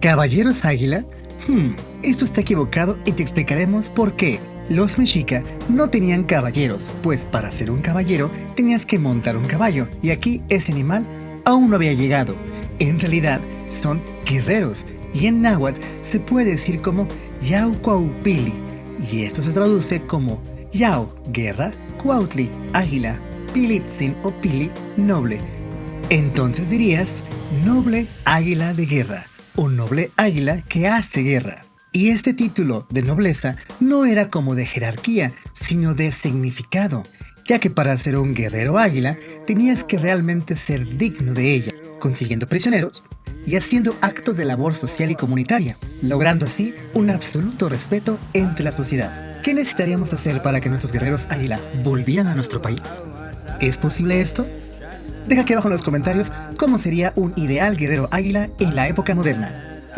¿Caballeros águila? Esto está equivocado y te explicaremos por qué. Los mexica no tenían caballeros, pues para ser un caballero tenías que montar un caballo, y aquí ese animal aún no había llegado. En realidad son guerreros, y en náhuatl se puede decir como Yaucuaupili, y esto se traduce como Yau, guerra, Cuautli, águila, Pilitzin o Pili, noble. Entonces dirías noble águila de guerra, o noble águila que hace guerra. Y este título de nobleza no era como de jerarquía, sino de significado, ya que para ser un guerrero águila tenías que realmente ser digno de ella, consiguiendo prisioneros y haciendo actos de labor social y comunitaria, logrando así un absoluto respeto entre la sociedad. ¿Qué necesitaríamos hacer para que nuestros guerreros águila volvieran a nuestro país? ¿Es posible esto? Deja aquí abajo en los comentarios cómo sería un ideal guerrero águila en la época moderna.